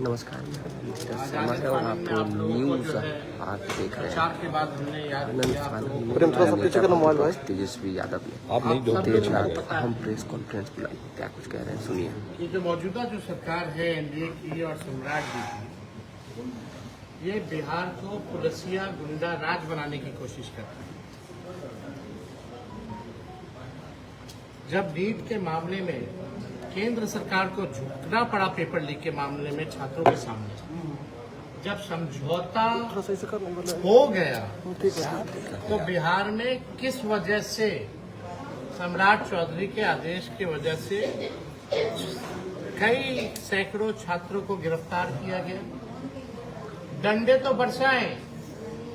नमस्कार, मैं शर्मा है और आप न्यूज़ आज देख रहे हैं। प्रेम थोड़ा सा पीछे करना मोबाइल भाई। तेजस्वी यादव ने आप नहीं जो देर रात अहम प्रेस कॉन्फ्रेंस बुलाई, क्या कुछ कह रहे हैं सुनिए। ये जो मौजूदा जो सरकार है एनडीए की और सम्राट जी की, ये बिहार को पुलिसिया गुंडा राज बनाने की कोशिश कर रही है। जब नीट के मामले में केंद्र सरकार को झुकना पड़ा पेपर लीक के मामले में छात्रों के सामने, जब समझौता हो गया तो बिहार में किस वजह से सम्राट चौधरी के आदेश की वजह से कई सैकड़ों छात्रों को गिरफ्तार किया गया। डंडे तो बरसाए,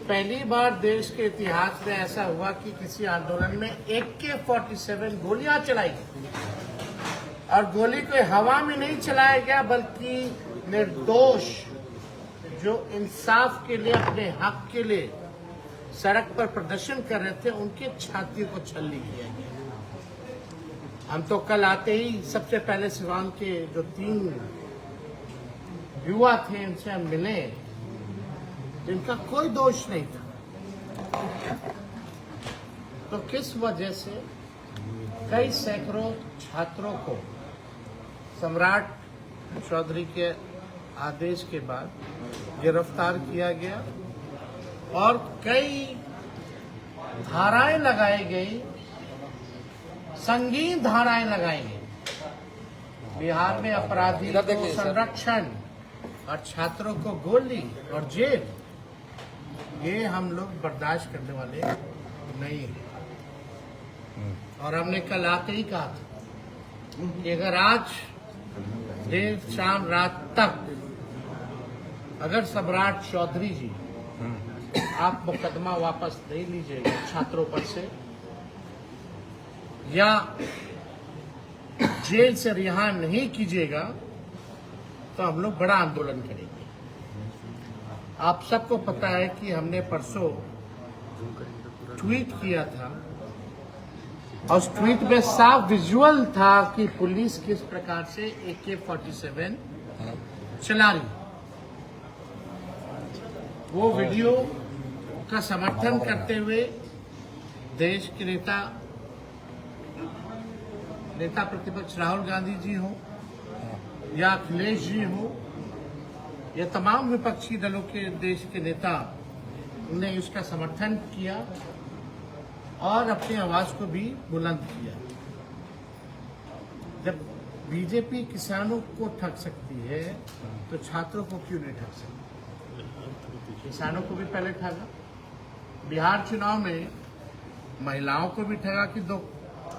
पहली बार देश के इतिहास में ऐसा हुआ कि किसी आंदोलन में AK-47 गोलियां चलाई और गोली कोई हवा में नहीं चलाया गया, बल्कि निर्दोष जो इंसाफ के लिए, अपने हक के लिए सड़क पर प्रदर्शन कर रहे थे, उनके छातियों को छल्ली किया गया। हम तो कल आते ही सबसे पहले सिवान के जो 3 युवा थे उनसे हम मिले, जिनका कोई दोष नहीं था। तो किस वजह से कई सैकड़ों छात्रों को सम्राट चौधरी के आदेश के बाद गिरफ्तार किया गया और कई धाराएं लगाई गई, संगीन धाराएं लगाई गई। बिहार में अपराधी को संरक्षण और छात्रों को गोली और जेल, ये हम लोग बर्दाश्त करने वाले नहीं हैं। और हमने कल आते ही कहा था कि अगर आज देर शाम रात तक अगर सम्राट चौधरी जी आप मुकदमा वापस नहीं लीजिएगा छात्रों पर से, या जेल से रिहा नहीं कीजिएगा, तो हम लोग बड़ा आंदोलन करेंगे। आप सबको पता है कि हमने परसों ट्वीट किया था और उस ट्वीट में साफ विजुअल था कि पुलिस किस प्रकार से AK-47 चला रही। वो वीडियो का समर्थन करते हुए देश के नेता प्रतिपक्ष राहुल गांधी जी हो या अखिलेश जी हो या तमाम विपक्षी दलों के देश के नेता ने उसका समर्थन किया और अपनी आवाज को भी बुलंद किया। जब बीजेपी किसानों को ठग सकती है तो छात्रों को क्यों नहीं ठग सकती? किसानों को भी पहले ठगा, बिहार चुनाव में महिलाओं को भी ठगा कि 2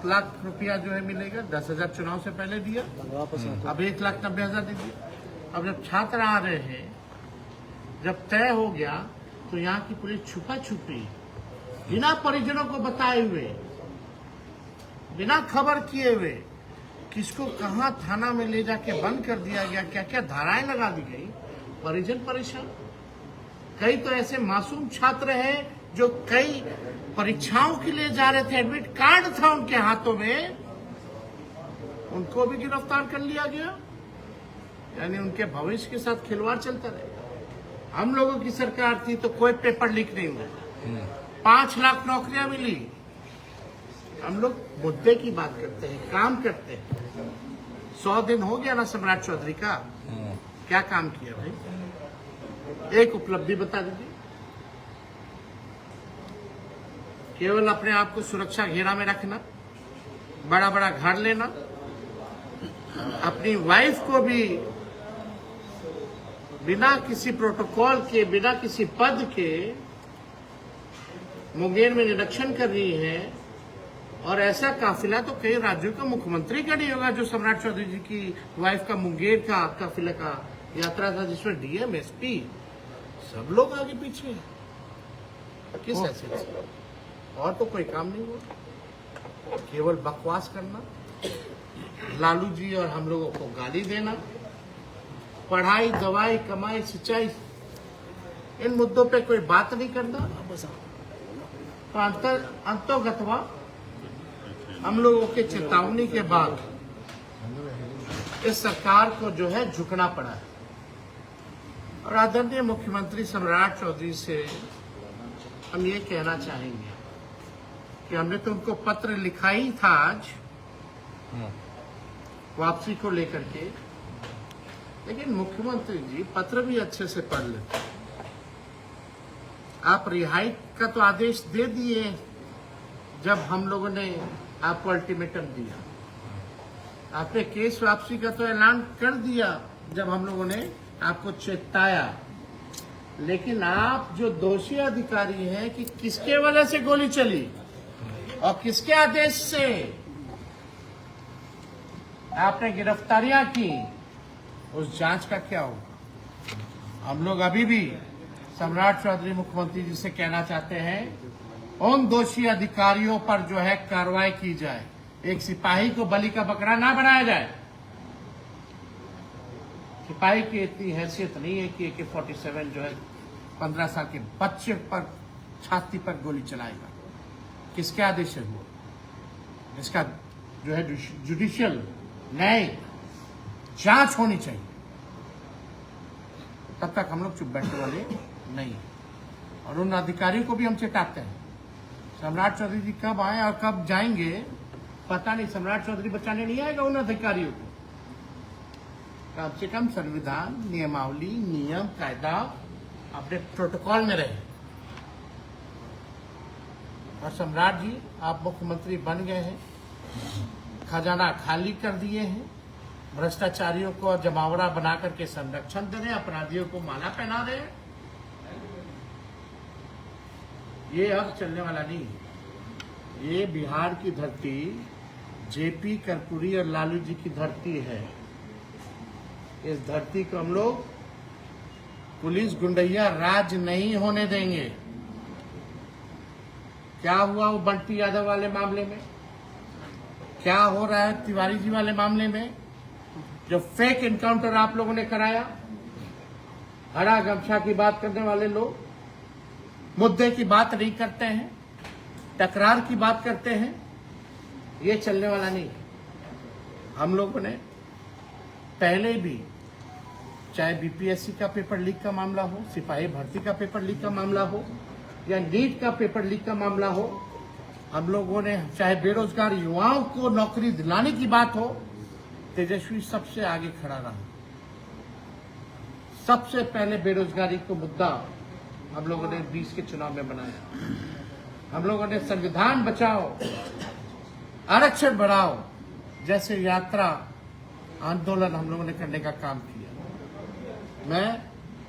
लाख रुपया जो है मिलेगा, 10,000 चुनाव से पहले दिया, अब 1,90,000 दे दिया। अब जब छात्र आ रहे हैं, जब तय हो गया तो यहाँ की पुलिस छुपा छुपी बिना परिजनों को बताए हुए, बिना खबर किए हुए, किसको कहां थाना में ले जाके बंद कर दिया गया, क्या क्या धाराएं लगा दी गई, परिजन परेशान। कई तो ऐसे मासूम छात्र हैं जो कई परीक्षाओं के लिए जा रहे थे, एडमिट कार्ड था उनके हाथों में, उनको भी गिरफ्तार कर लिया गया। यानी उनके भविष्य के साथ खिलवाड़ चलता रहे। हम लोगों की सरकार थी तो कोई पेपर लीक नहीं हुआ, 5 लाख नौकरियां मिली। हम लोग मुद्दे की बात करते हैं, काम करते हैं। 100 दिन हो गया ना सम्राट चौधरी का, क्या काम किया भाई? एक उपलब्धि बता दीजिए। केवल अपने आप को सुरक्षा घेरा में रखना, बड़ा बड़ा घर लेना, अपनी वाइफ को भी बिना किसी प्रोटोकॉल के, बिना किसी पद के मुंगेर में निरीक्षण कर रही है। और ऐसा काफिला तो कई राज्यों का मुख्यमंत्री का नहीं होगा जो सम्राट चौधरी जी की वाइफ का मुंगेर का काफिला का यात्रा था, जिसमें DM SP सब लोग आगे पीछे। किस हैसियत से? और तो कोई काम नहीं हुआ, केवल बकवास करना, लालू जी और हम लोगों को गाली देना, पढ़ाई, दवाई, कमाई, सिंचाई, इन मुद्दों पे कोई बात नहीं करना। तो अंतोगतवा हम लोगों के चेतावनी के बाद इस सरकार को जो है झुकना पड़ा है। और आदरणीय मुख्यमंत्री सम्राट चौधरी से हम ये कहना चाहेंगे कि हमने तो उनको पत्र लिखा ही था आज वापसी को लेकर के, लेकिन मुख्यमंत्री जी पत्र भी अच्छे से पढ़ लेते। आप रिहाई का तो आदेश दे दिए जब हम लोगों ने आपको अल्टीमेटम दिया, आपने केस वापसी का तो ऐलान कर दिया जब हम लोगों ने आपको चेताया, लेकिन आप जो दोषी अधिकारी हैं कि किसके वजह से गोली चली और किसके आदेश से आपने गिरफ्तारियां की, उस जांच का क्या होगा। हम लोग अभी भी सम्राट चौधरी मुख्यमंत्री जी से कहना चाहते हैं उन दोषी अधिकारियों पर जो है कार्रवाई की जाए, एक सिपाही को बलि का बकरा ना बनाया जाए। सिपाही की इतनी हैसियत नहीं है कि AK-47 जो है 15 साल के बच्चे पर छाती पर गोली चलाएगा। किसके आदेश से हुआ, इसका जो है जुडिशियल न्यायिक जांच होनी चाहिए। तब तक हम लोग चुप बैठने वाले नहीं। और उन अधिकारियों को भी हम चेताते हैं, सम्राट चौधरी जी कब आए और कब जाएंगे पता नहीं। सम्राट चौधरी बचाने नहीं आएगा उन अधिकारियों को। कम से कम संविधान, नियमावली, नियम, कायदा अपने प्रोटोकॉल में रहे। और सम्राट जी आप मुख्यमंत्री बन गए हैं, खजाना खाली कर दिए हैं, भ्रष्टाचारियों को जमावड़ा बना करके संरक्षण दे रहे हैं, अपराधियों को माला पहना रहे हैं। ये अब चलने वाला नहीं है। ये बिहार की धरती JP कर्पूरी और लालू जी की धरती है। इस धरती को हम लोग पुलिस गुंडैया राज नहीं होने देंगे। क्या हुआ वो बंटी यादव वाले मामले में, क्या हो रहा है तिवारी जी वाले मामले में, जो फेक एनकाउंटर आप लोगों ने कराया। हरा गमछा की बात करने वाले लोग मुद्दे की बात नहीं करते हैं, तकरार की बात करते हैं। ये चलने वाला नहीं। हम लोगों ने पहले भी, चाहे BPSC का पेपर लीक का मामला हो, सिपाही भर्ती का पेपर लीक का मामला हो, या नीट का पेपर लीक का मामला हो, हम लोगों ने चाहे बेरोजगार युवाओं को नौकरी दिलाने की बात हो, तेजस्वी सबसे आगे खड़ा रहा। सबसे पहले बेरोजगारी को मुद्दा हम लोगों ने 20 के चुनाव में बनाया। हम लोगों ने संविधान बचाओ, आरक्षण बढ़ाओ जैसे यात्रा आंदोलन हम लोगों ने करने का काम किया। मैं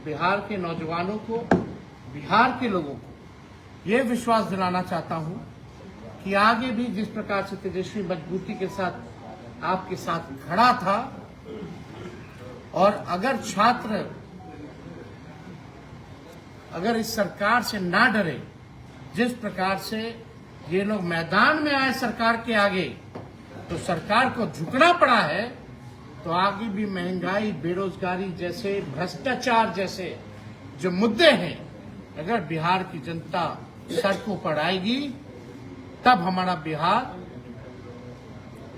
बिहार के नौजवानों को, बिहार के लोगों को ये विश्वास दिलाना चाहता हूं कि आगे भी जिस प्रकार से तेजस्वी मजबूती के साथ आपके साथ खड़ा था, और अगर छात्र अगर इस सरकार से ना डरे, जिस प्रकार से ये लोग मैदान में आए सरकार के आगे, तो सरकार को झुकना पड़ा है, तो आगे भी महंगाई, बेरोजगारी जैसे, भ्रष्टाचार जैसे जो मुद्दे हैं, अगर बिहार की जनता सड़कों पर आएगी, तब हमारा बिहार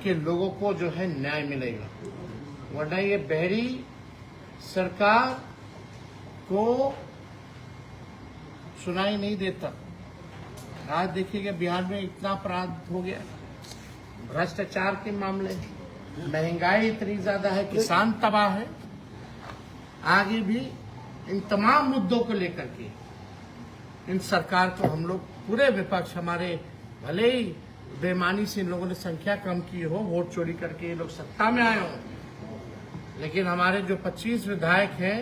के लोगों को जो है न्याय मिलेगा। वरना ये बहरी सरकार को सुनाई नहीं देता। आज देखिएगा बिहार में इतना अपराध हो गया, भ्रष्टाचार के मामले, महंगाई इतनी ज्यादा है, किसान तबाह है। आगे भी इन तमाम मुद्दों को लेकर के इन सरकार को हम लोग, पूरे विपक्ष, हमारे भले ही बेईमानी से इन लोगों ने संख्या कम की हो, वोट चोरी करके ये लोग सत्ता में आए हो, लेकिन हमारे जो 25 विधायक हैं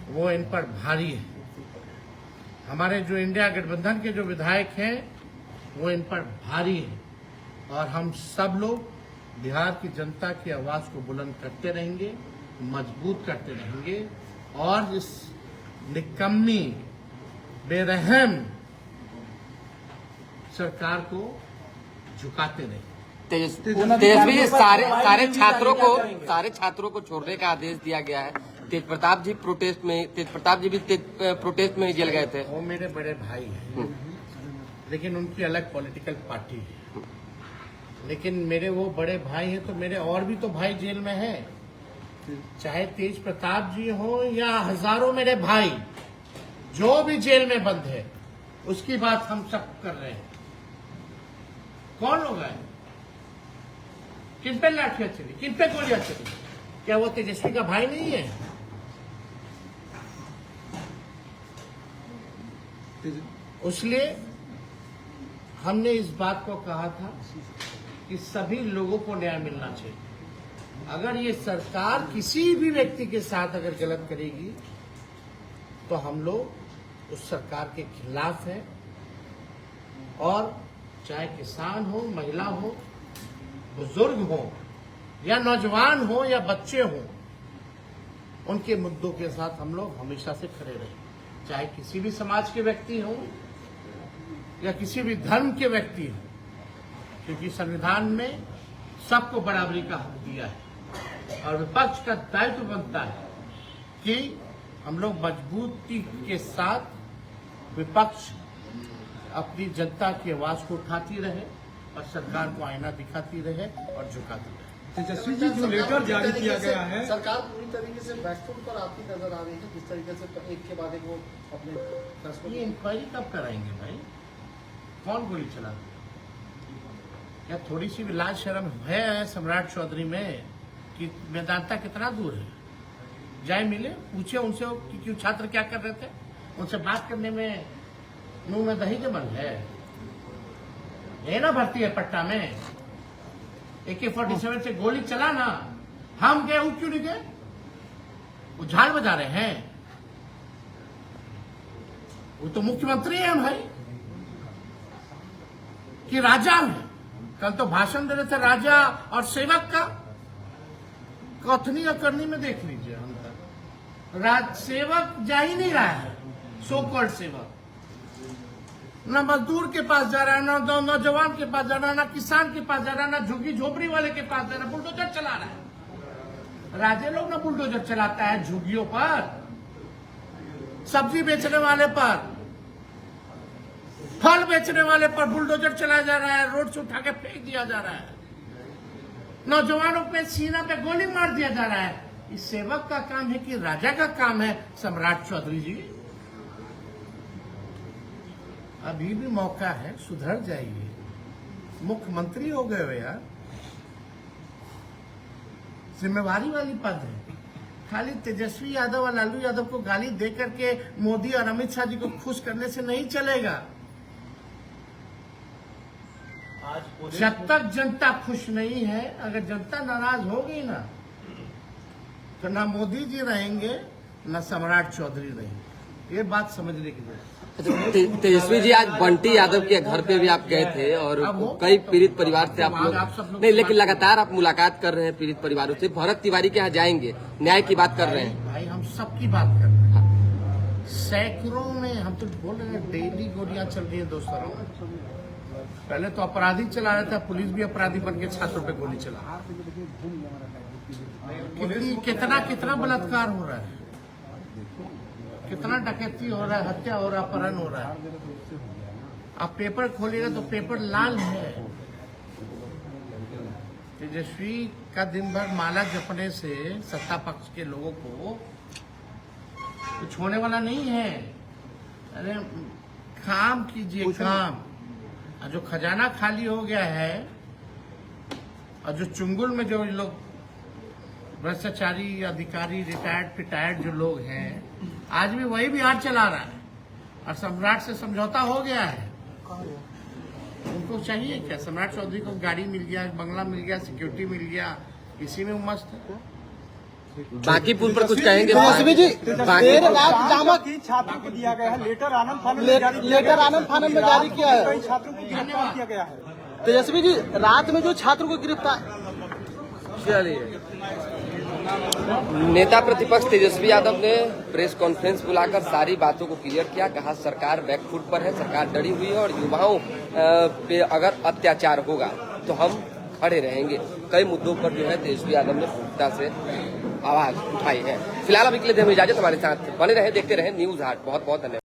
वो इन पर भारी है। हमारे जो इंडिया गठबंधन के जो विधायक हैं वो इन पर भारी है। और हम सब लोग बिहार की जनता की आवाज को बुलंद करते रहेंगे, मजबूत करते रहेंगे, और इस निकम्मी, बेरहम सरकार को झुकाते रहेंगे। तेजस्वी जी, सारे छात्रों को छोड़ने का आदेश दिया गया है। तेज प्रताप जी भी प्रोटेस्ट में जेल गए थे। वो मेरे बड़े भाई हैं, लेकिन उनकी अलग पॉलिटिकल पार्टी है। लेकिन मेरे वो बड़े भाई हैं तो मेरे और भी तो भाई जेल में हैं। चाहे तेज प्रताप जी हो या हजारों मेरे भाई जो भी जेल में बंद है, उसकी बात हम सब कर रहे हैं। कौन लोग आए, किन पे लाठियां चली, किन पे गोलियां चली? क्या वो तेजस्वी का भाई नहीं है? इसलिए हमने इस बात को कहा था कि सभी लोगों को न्याय मिलना चाहिए। अगर ये सरकार किसी भी व्यक्ति के साथ अगर गलत करेगी तो हम लोग उस सरकार के खिलाफ हैं, और चाहे किसान हो, महिला हो, बुजुर्ग हो, या नौजवान हो या बच्चे हो, उनके मुद्दों के साथ हम लोग हमेशा से खड़े रहे, चाहे किसी भी समाज के व्यक्ति हो या किसी भी धर्म के व्यक्ति हो, क्योंकि संविधान में सबको बराबरी का हक दिया है। और विपक्ष का दायित्व बनता है कि हम लोग मजबूती के साथ विपक्ष अपनी जनता की आवाज को उठाती रहे और सरकार को आईना दिखाती रहे और झुकाती रहे। तेजस्वी जी, जो लेटर जारी किया गया है, सरकार पूरी तरीके से बैकफुट पर आती नजर आ रही है। किस तरीके से एक के बाद एक वो अपने फैसलों ये इंक्वायरी कब कराएंगे भाई? कौन गोली चला? क्या थोड़ी सी भी लाज शर्म है सम्राट चौधरी में कि वेदांता कितना दूर है? जाए मिले, पूछे उनसे कि क्यों छात्र क्या कर रहे थे। उनसे बात करने में मुंह में दही जमल है। ये ना भर्ती है पट्टा में, AK-47 से गोली चला ना, हम गए, वो क्यों नहीं गए? वो झाड़ बजा रहे हैं। वो तो मुख्यमंत्री है भाई कि राजा है। कल तो भाषण दे रहे थे राजा और सेवक का। कथनी और करनी में देख लीजिए, हम तक सेवक जा ही नहीं रहा है। सो कॉल्ड सेवक ना मजदूर के पास जा रहा है, ना नौजवान के पास जा रहा है, ना किसान के पास जा रहा है, ना झुग्गी झोपड़ी वाले के पास जा रहा है, बुलडोजर चला रहा है। राजे लोग ना बुलडोजर चलाता है झुग्गियों पर, सब्जी बेचने वाले पर, फल बेचने वाले पर बुलडोजर चलाया जा रहा है, रोड से उठा के फेंक दिया जा रहा है, नौजवानों पे सीना पे गोली मार दिया जा रहा है। इस सेवक का काम है कि राजा का काम है? सम्राट चौधरी जी, अभी भी मौका है, सुधर जाइए। मुख्यमंत्री हो गए हो यार, जिम्मेवारी वाली पद है। खाली तेजस्वी यादव और लालू यादव को गाली दे करके मोदी और अमित शाह जी को खुश करने से नहीं चलेगा। जब तक जनता खुश नहीं है, अगर जनता नाराज होगी ना, तो ना मोदी जी रहेंगे ना सम्राट चौधरी रहेंगे। ये बात समझने की जरूरत है। तेजस्वी जी, आज बंटी यादव के घर पे भी आप गए थे और कई पीड़ित परिवार से आप लोग नहीं, लेकिन लगातार आप मुलाकात कर रहे हैं पीड़ित परिवारों से। भरत तिवारी के यहाँ जाएंगे, न्याय की बात कर रहे हैं। भाई हम सबकी बात कर रहे हैं। सैकड़ों में, हम तो बोल रहे हैं, डेली गोलियां चल रही है दोस्तों। पहले तो अपराधी चला रहा था, पुलिस भी अपराधी बन के छात्रों पे गोली चला। कितना बलात्कार हो रहा है, कितना डकैती हो रहा है, हत्या हो रहा है, अपहरण हो रहा है। आप पेपर खोलिएगा तो पेपर लाल है। तेजस्वी का दिन भर माला जपने से सत्ता पक्ष के लोगों को कुछ होने वाला नहीं है। अरे काम कीजिए, काम। जो खजाना खाली हो गया है और जो चुंगुल में जो लोग भ्रष्टाचारी अधिकारी, रिटायर्ड पिटायर्ड जो लोग हैं, आज भी वही बिहार चला रहा है। और सम्राट से समझौता हो गया है। उनको चाहिए क्या? सम्राट चौधरी को गाड़ी मिल गया, बंगला मिल गया, सिक्योरिटी मिल गया, इसी में मस्त है। बाकी पुल पर कुछ कहेंगे? तेजस्वी जी, देर रात दामक छात्रों को दिया गया है लेटर, आनंद फानन में जारी किया है। कई छात्रों को गिरफ्तार किया गया है। तेजस्वी जी, रात में जो छात्रों को गिरफ्तार, चलिए, नेता प्रतिपक्ष तेजस्वी यादव ने प्रेस कॉन्फ्रेंस बुलाकर सारी बातों को क्लियर किया। कहा सरकार बैकफुट पर है, सरकार डरी हुई है और युवाओं पे अगर अत्याचार होगा तो हम खड़े रहेंगे। कई मुद्दों पर जो है तेजस्वी यादव ने पुख्ता से आवाज उठाई है। फिलहाल अभी के लिए दें इजाजत। हमारे साथ बने रहे, देखते रहे न्यूज हाट। बहुत बहुत धन्यवाद।